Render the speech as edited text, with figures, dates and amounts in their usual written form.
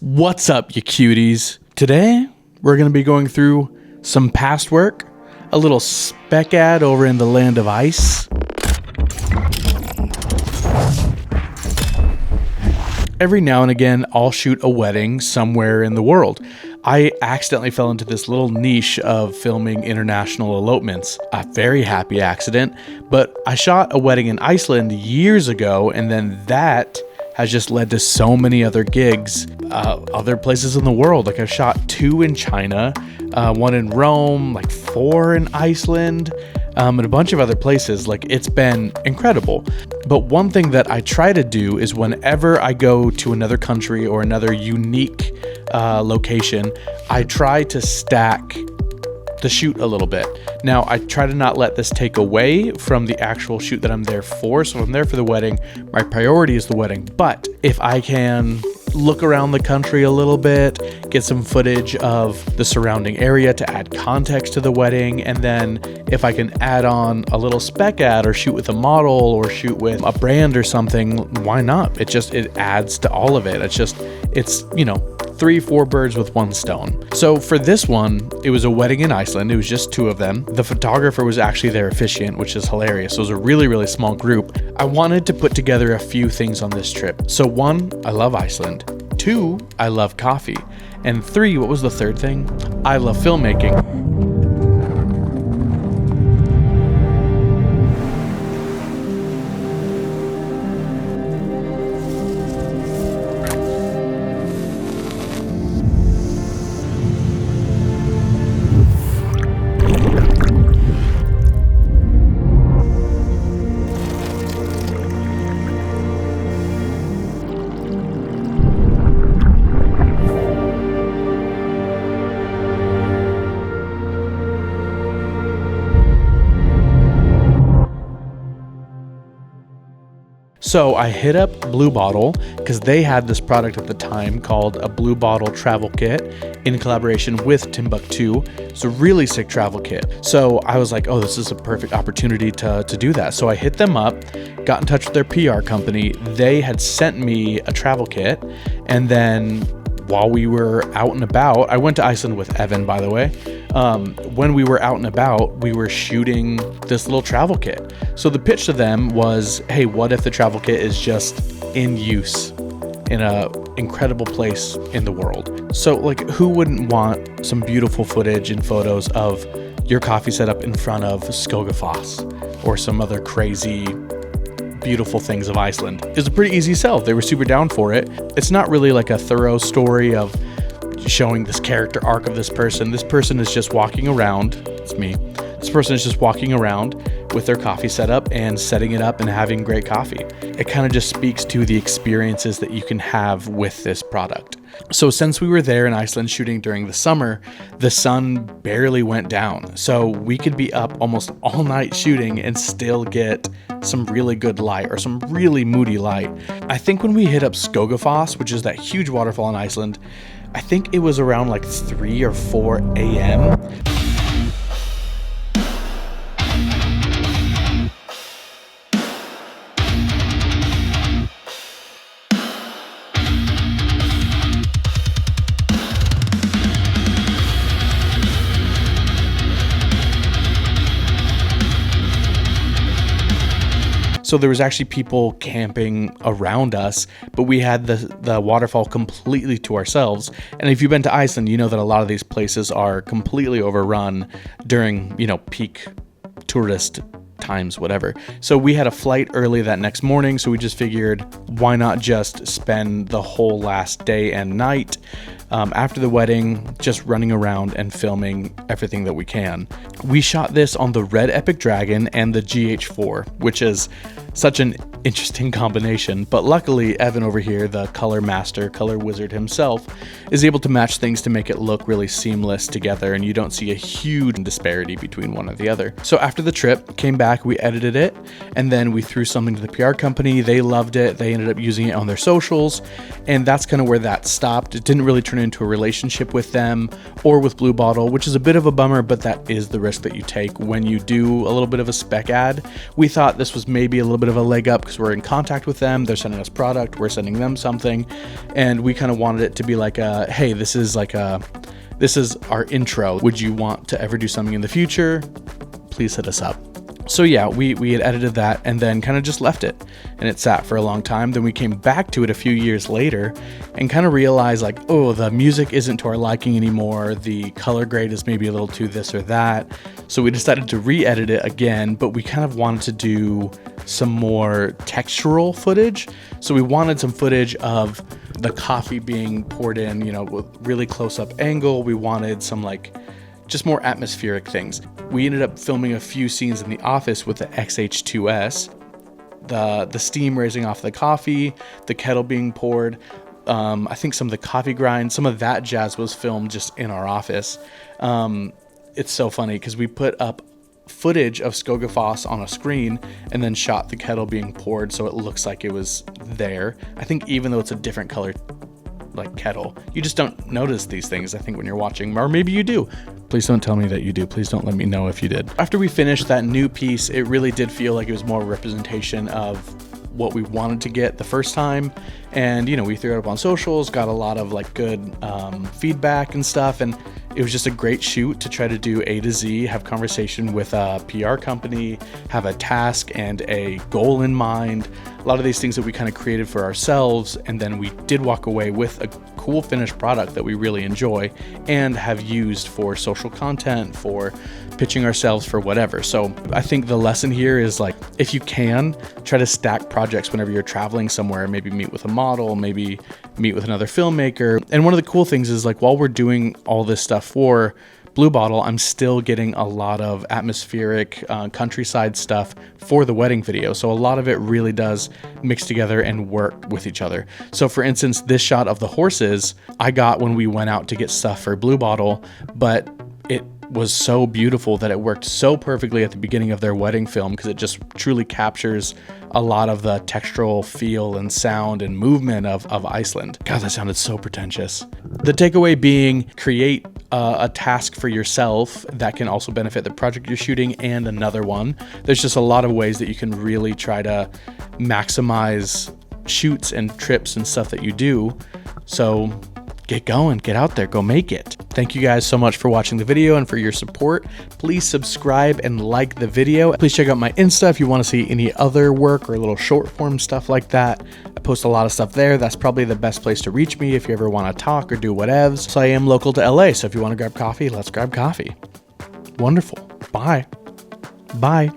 What's up, you cuties? Today, we're going to be going through some past work, a little spec ad over in the land of ice. Every now and again, I'll shoot a wedding somewhere in the world. I accidentally fell into this little niche of filming international elopements. A very happy accident, but I shot a wedding in Iceland years ago, and then that has just led to so many other gigs, other places in the world. Like I've shot 2 in China, 1 in Rome, like 4 in Iceland, and a bunch of other places. Like it's been incredible. But one thing that I try to do is whenever I go to another country or another unique location, I try to stack the shoot a little bit. Now, I try to not let this take away from the actual shoot that I'm there for. So if I'm there for the wedding, my priority is the wedding. But if I can look around the country a little bit, get some footage of the surrounding area to add context to the wedding, and then if I can add on a little spec ad or shoot with a model or shoot with a brand or something, why not? It adds to all of it. It's 3-4 birds with one stone. So for this one, it was a wedding in Iceland. It was just 2 of them. The photographer was actually their officiant, which is hilarious. So it was a really, really small group. I wanted to put together a few things on this trip. So 1, I love Iceland. 2, I love coffee. And 3, what was the third thing? I love filmmaking. So I hit up Blue Bottle because they had this product at the time called a Blue Bottle travel kit in collaboration with Timbuktu. It's a really sick travel kit. So I was like, oh, this is a perfect opportunity to do that. So I hit them up, got in touch with their PR company. They had sent me a travel kit. And then while we were out and about, I went to Iceland with Evan, by the way. When we were out and about, we were shooting this little travel kit. So the pitch to them was, hey, what if the travel kit is just in use in a incredible place in the world? So like, who wouldn't want some beautiful footage and photos of your coffee setup in front of Skogafoss or some other crazy beautiful things of Iceland? It's a pretty easy sell. They were super down for it. It's not really like a thorough story of showing this character arc of this person. This person is just walking around. It's me. This person is just walking around with their coffee setup and setting it up and having great coffee. It kind of just speaks to the experiences that you can have with this product. So since we were there in Iceland shooting during the summer, the sun barely went down. So we could be up almost all night shooting and still get some really good light or some really moody light. I think when we hit up Skogafoss, which is that huge waterfall in Iceland, I think it was around like 3 or 4 a.m. So there was actually people camping around us, but we had the waterfall completely to ourselves. And if you've been to Iceland, you know that a lot of these places are completely overrun during, peak tourist times, whatever. So we had a flight early that next morning, so we just figured, why not just spend the whole last day and night after the wedding just running around and filming everything that we can. We shot this on the Red Epic Dragon and the GH4, which is such an interesting combination, but luckily Evan over here, the color master, color wizard himself, is able to match things to make it look really seamless together, and you don't see a huge disparity between one or the other. So after the trip, came back, we edited it, and then we threw something to the PR company. They loved it. They ended up using it on their socials, and that's kind of where that stopped. It didn't really turn into a relationship with them or with Blue Bottle, which is a bit of a bummer, but that is the risk that you take when you do a little bit of a spec ad. We thought this was maybe a little bit bit of a leg up because we're in contact with them. They're sending us product, we're sending them something. And we kind of wanted it to be like hey, this is our intro. Would you want to ever do something in the future? Please hit us up. So yeah, we had edited that and then kind of just left it, and it sat for a long time. Then we came back to it a few years later and kind of realized like, oh, the music isn't to our liking anymore. The color grade is maybe a little too this or that. So we decided to re-edit it again, but we kind of wanted to do some more textural footage. So we wanted some footage of the coffee being poured in, you know, with really close up angle. We wanted some like just more atmospheric things. We ended up filming a few scenes in the office with the XH2S, the steam raising off the coffee, the kettle being poured. I think some of the coffee grind, some of that jazz was filmed just in our office. It's so funny because we put up footage of Skogafoss on a screen and then shot the kettle being poured so it looks like it was there. I think even though it's a different color like kettle, you just don't notice these things, I think, when you're watching, or maybe you do. Please don't tell me that you do. Please don't let me know if you did. After we finished that new piece, it really did feel like it was more a representation of what we wanted to get the first time. And, you know, we threw it up on socials, got a lot of like good feedback and stuff. And it was just a great shoot to try to do A to Z, have conversation with a PR company, have a task and a goal in mind. A lot of these things that we kind of created for ourselves. And then we did walk away with a cool finished product that we really enjoy and have used for social content, for pitching ourselves, for whatever. So I think the lesson here is like, if you can, try to stack projects whenever you're traveling somewhere, maybe meet with a model, maybe meet with another filmmaker. And one of the cool things is like, while we're doing all this stuff for Blue Bottle, I'm still getting a lot of atmospheric countryside stuff for the wedding video. So a lot of it really does mix together and work with each other. So for instance, this shot of the horses I got when we went out to get stuff for Blue Bottle, but it was so beautiful that it worked so perfectly at the beginning of their wedding film because it just truly captures a lot of the textural feel and sound and movement of Iceland. God, that sounded so pretentious. The takeaway being, create a task for yourself that can also benefit the project you're shooting and another one. There's just a lot of ways that you can really try to maximize shoots and trips and stuff that you do. So get going, get out there, go make it. Thank you guys so much for watching the video and for your support. Please subscribe and like the video. Please check out my Insta if you want to see any other work or little short form stuff like that. I post a lot of stuff there. That's probably the best place to reach me if you ever want to talk or do whatevs. So I am local to LA, so if you want to grab coffee, let's grab coffee. Wonderful. Bye. Bye.